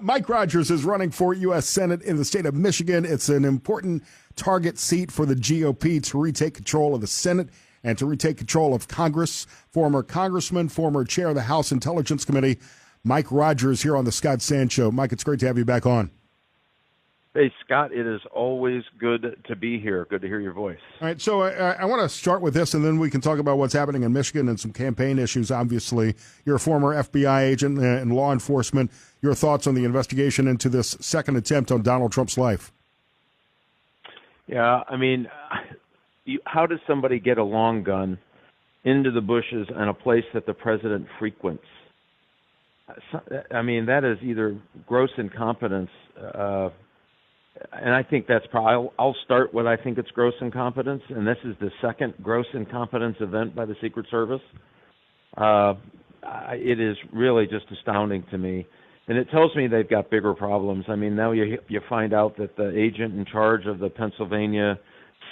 Mike Rogers is running for U.S. Senate in the state of Michigan. It's an important target seat for the GOP to retake control of the Senate and to retake control of Congress. Former Congressman, former chair of the House Intelligence Committee, Mike Rogers here on the Scott Sand Show. Mike, it's great to have you back on. Hey, Scott, it is always good to be here. Good to hear your voice. All right, so I want to start with this, and then we can talk about what's happening in Michigan and some campaign issues, obviously. You're a former FBI agent in law enforcement. Your thoughts on the investigation into this second attempt on Donald Trump's life? Yeah, I mean, how does somebody get a long gun into the bushes in a place that the president frequents? I mean, that is either gross incompetence, and I think that's probably, I'll start with I think it's gross incompetence, and this is the second gross incompetence event by the Secret Service. It is really just astounding to me. And it tells me they've got bigger problems. I mean, now you find out that the agent in charge of the Pennsylvania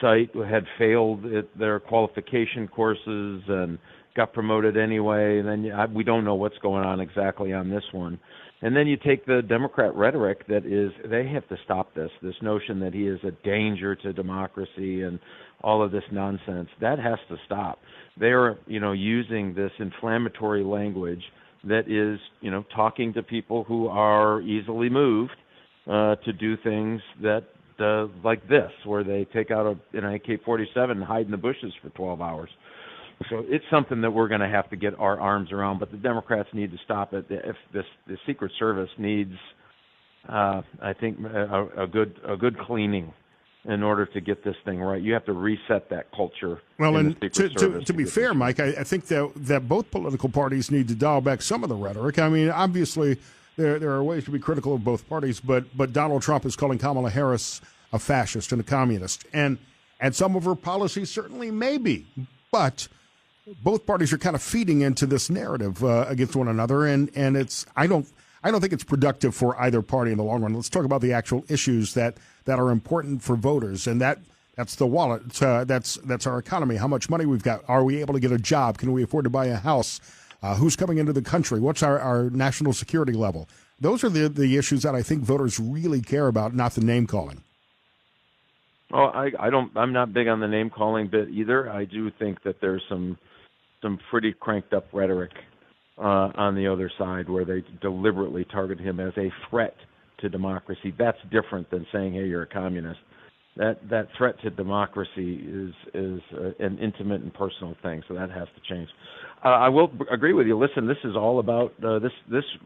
site had failed their qualification courses and got promoted anyway. And then we don't know what's going on exactly on this one. And then you take the Democrat rhetoric that is, they have to stop this notion that he is a danger to democracy and all of this nonsense. That has to stop. They're, using this inflammatory language that is, talking to people who are easily moved to do things that like this, where they take out an AK-47 and hide in the bushes for 12 hours. So it's something that we're going to have to get our arms around, but the Democrats need to stop it. If the Secret Service needs, I think, a good cleaning in order to get this thing right. You have to reset that culture. Well, and to be fair, Mike, I think that both political parties need to dial back some of the rhetoric. I mean, obviously, there are ways to be critical of both parties, but Donald Trump is calling Kamala Harris a fascist and a communist, and some of her policies certainly may be, but both parties are kind of feeding into this narrative against one another, and it's I don't think it's productive for either party in the long run. Let's talk about the actual issues that are important for voters, and that's the wallet. That's our economy. How much money we've got? Are we able to get a job? Can we afford to buy a house? Who's coming into the country? What's our national security level? Those are the issues that I think voters really care about, not the name calling. Well, I'm not big on the name calling bit either. I do think that there's some pretty cranked up rhetoric on the other side where they deliberately target him as a threat to democracy. That's different than saying, hey, you're a communist. That threat to democracy is an intimate and personal thing, so that has to change. I will agree with you. Listen, this is all about this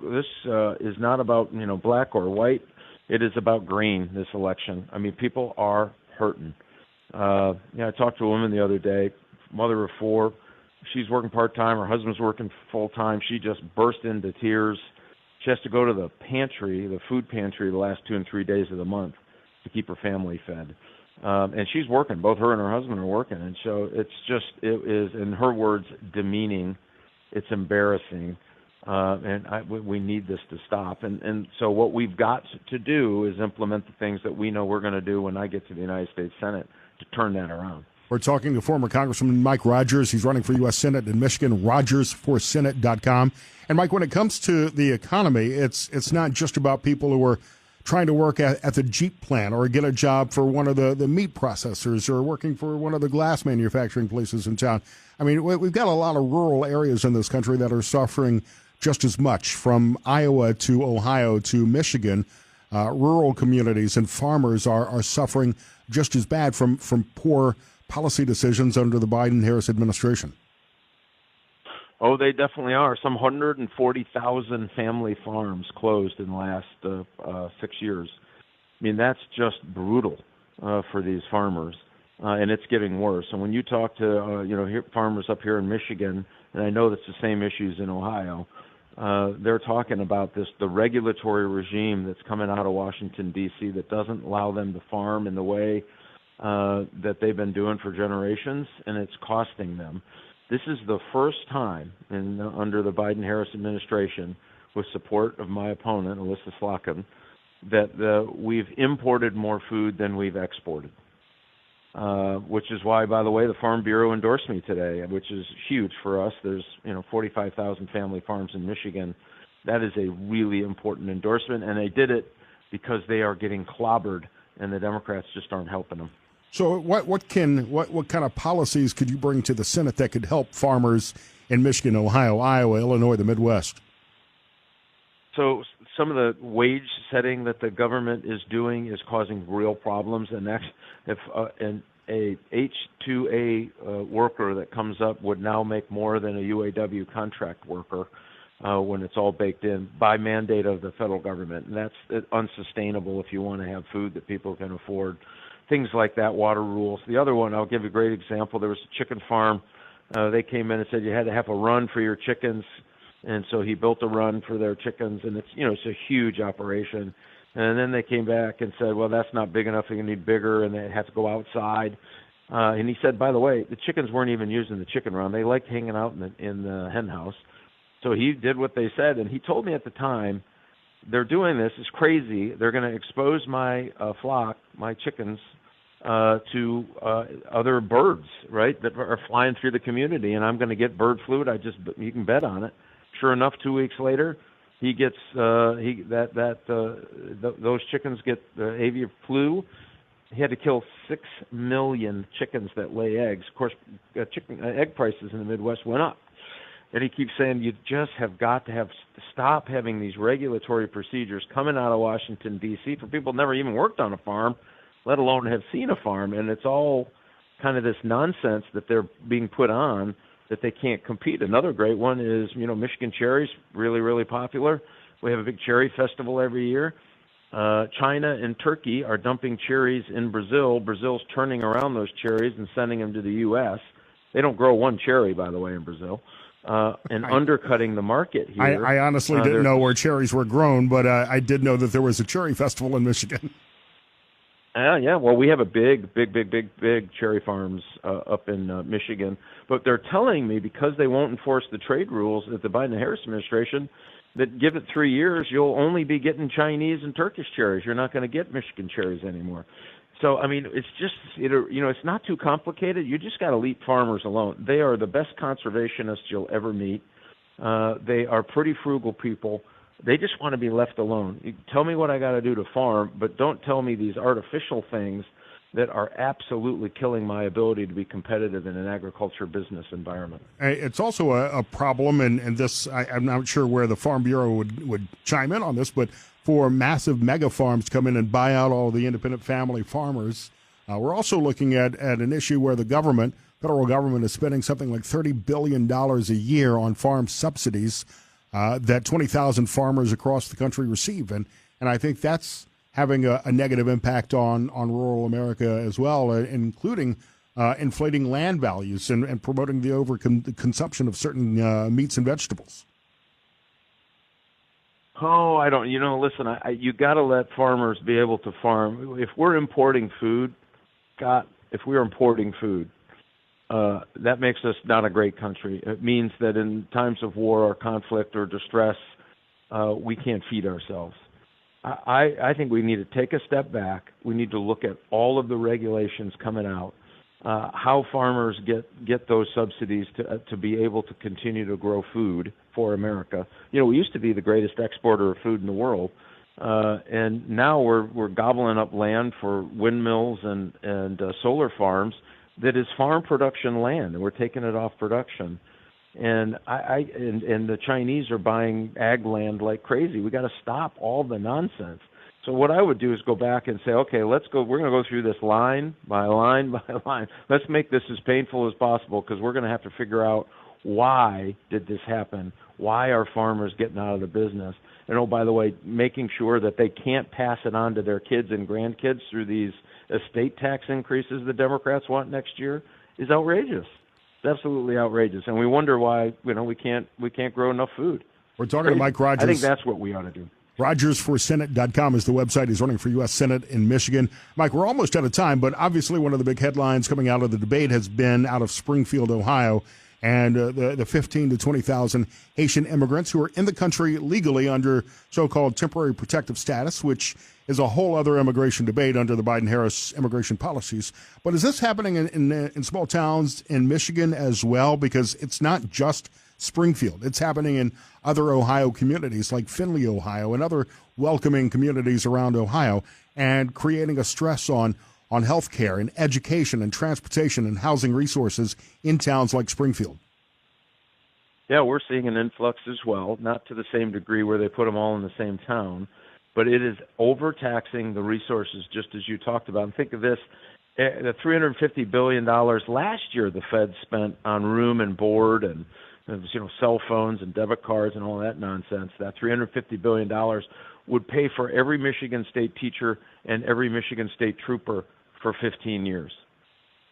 is not about black or white. It is about green, this election. I mean, people are hurting. I talked to a woman the other day, mother of 4. She's working part-time. Her husband's working full-time. She just burst into tears. She has to go to the pantry, the food pantry, the last 2 and 3 days of the month to keep her family fed. And she's working. Both her and her husband are working. And so it is, in her words, demeaning. It's embarrassing. And we need this to stop. And so what we've got to do is implement the things that we know we're going to do when I get to the United States Senate to turn that around. We're talking to former Congressman Mike Rogers. He's running for U.S. Senate in Michigan, rogersforsenate.com. And, Mike, when it comes to the economy, it's not just about people who are trying to work at the Jeep plant or get a job for one of the meat processors or working for one of the glass manufacturing places in town. I mean, we've got a lot of rural areas in this country that are suffering just as much, from Iowa to Ohio to Michigan. Rural communities and farmers are suffering just as bad from poor policy decisions under the Biden-Harris administration. Oh, they definitely are. Some 140,000 family farms closed in the last 6 years. I mean, that's just brutal for these farmers, and it's getting worse. And when you talk to farmers up here in Michigan, and I know that's the same issues in Ohio, they're talking about the regulatory regime that's coming out of Washington, D.C. that doesn't allow them to farm in the way that they've been doing for generations, and it's costing them. This is the first time under the Biden-Harris administration, with support of my opponent, Alyssa Slotkin, that we've imported more food than we've exported, which is why, by the way, the Farm Bureau endorsed me today, which is huge for us. There's 45,000 family farms in Michigan, That is a really important endorsement, and they did it because they are getting clobbered, and the Democrats just aren't helping them. So what kind of policies could you bring to the Senate that could help farmers in Michigan, Ohio, Iowa, Illinois, the Midwest? So some of the wage setting that the government is doing is causing real problems, and that's if a H-2A worker that comes up would now make more than a UAW contract worker when it's all baked in by mandate of the federal government. And that's unsustainable if you want to have food that people can afford. Things like that, water rules. The other one, I'll give you a great example. There was a chicken farm. They came in and said you had to have a run for your chickens. And so he built a run for their chickens, and it's a huge operation. And then they came back and said, well, that's not big enough. They need bigger, and they have to go outside. And he said, by the way, the chickens weren't even using the chicken run. They liked hanging out in the hen house. So he did what they said, and he told me at the time, they're doing this. It's crazy. They're going to expose my flock, my chickens, to other birds, right, that are flying through the community, and I'm going to get bird flu. You can bet on it. Sure enough, 2 weeks later, he gets those chickens get the avian flu. He had to kill 6 million chickens that lay eggs. Of course, egg prices in the Midwest went up. And he keeps saying you just have got to stop having these regulatory procedures coming out of Washington, D.C. for people who never even worked on a farm, let alone have seen a farm. And it's all kind of this nonsense that they're being put on that they can't compete. Another great one is, Michigan cherries, really, really popular. We have a big cherry festival every year. China and Turkey are dumping cherries in Brazil. Brazil's turning around those cherries and sending them to the U.S. They don't grow one cherry, by the way, in Brazil. And undercutting the market here. I honestly didn't know where cherries were grown, but I did know that there was a cherry festival in Michigan. Yeah. Well, we have a big cherry farms up in Michigan. But they're telling me because they won't enforce the trade rules at the Biden-Harris administration, that give it 3 years, you'll only be getting Chinese and Turkish cherries. You're not going to get Michigan cherries anymore. So, I mean, it's just, it's not too complicated. You just got to leave farmers alone. They are the best conservationists you'll ever meet. They are pretty frugal people. They just want to be left alone. You tell me what I got to do to farm, but don't tell me these artificial things that are absolutely killing my ability to be competitive in an agriculture business environment. It's also a problem, and this, I'm not sure where the Farm Bureau would chime in on this, but for massive mega farms to come in and buy out all the independent family farmers, we're also looking at an issue where the federal government is spending something like $30 billion a year on farm subsidies that 20,000 farmers across the country receive. And I think that's having a negative impact on rural America as well, including inflating land values and promoting the overconsumption of certain meats and vegetables. Oh, I don't. Listen. You got to let farmers be able to farm. If we're importing food, that makes us not a great country. It means that in times of war or conflict or distress, we can't feed ourselves. I think we need to take a step back. We need to look at all of the regulations coming out, how farmers get those subsidies to be able to continue to grow food for America. We used to be the greatest exporter of food in the world, and now we're gobbling up land for windmills and solar farms that is farm production land, and we're taking it off production. And and the Chinese are buying ag land like crazy. We got to stop all the nonsense. So what I would do is go back and say, okay, let's go. We're going to go through this line by line by line. Let's make this as painful as possible because we're going to have to figure out why did this happen? Why are farmers getting out of the business? And oh, by the way, making sure that they can't pass it on to their kids and grandkids through these estate tax increases the Democrats want next year is outrageous. It's absolutely outrageous, and we wonder why we can't grow enough food. We're talking to Mike Rogers. I think that's what we ought to do. RogersForSenate.com is the website. He's running for U.S. Senate in Michigan. Mike, we're almost out of time, but obviously one of the big headlines coming out of the debate has been out of Springfield, Ohio, and the 15 to 20,000 Haitian immigrants who are in the country legally under so-called temporary protective status, which is a whole other immigration debate under the Biden-Harris immigration policies. But is this happening in small towns in Michigan as well? Because it's not just Springfield. It's happening in other Ohio communities like Findlay, Ohio, and other welcoming communities around Ohio, and creating a stress on health care and education and transportation and housing resources in towns like Springfield. Yeah, we're seeing an influx as well, not to the same degree where they put them all in the same town, but it is overtaxing the resources, just as you talked about. And think of this, the $350 billion last year the Fed spent on room and board and cell phones and debit cards and all that nonsense. That $350 billion would pay for every Michigan State teacher and every Michigan State trooper for 15 years.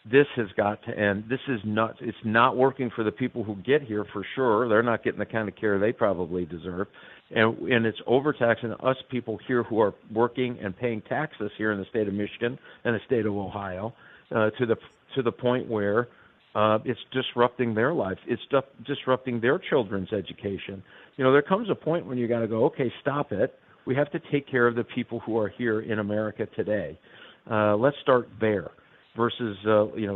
This has got to end. This is nuts. It's not working for the people who get here for sure. They're not getting the kind of care they probably deserve. And it's overtaxing us people here who are working and paying taxes here in the state of Michigan and the state of Ohio to the point where it's disrupting their lives. It's disrupting their children's education. There comes a point when you got to go, okay, stop it. We have to take care of the people who are here in America today. Let's start there versus,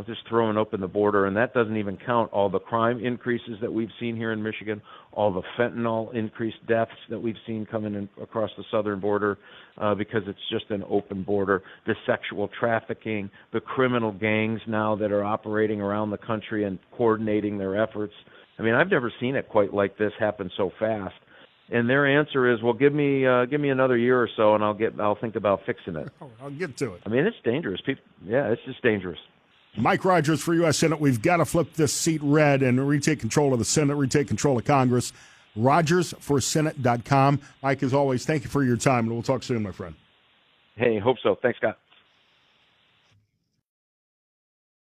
just throwing open the border. And that doesn't even count all the crime increases that we've seen here in Michigan, all the fentanyl increased deaths that we've seen coming in across the southern border because it's just an open border, the sexual trafficking, the criminal gangs now that are operating around the country and coordinating their efforts. I mean, I've never seen it quite like this happen so fast. And their answer is, well, give me another year or so, and I'll think about fixing it. I'll get to it. I mean, it's dangerous. It's just dangerous. Mike Rogers for U.S. Senate. We've got to flip this seat red and retake control of the Senate, retake control of Congress. RogersForSenate.com. Mike, as always, thank you for your time, and we'll talk soon, my friend. Hey, hope so. Thanks, Scott.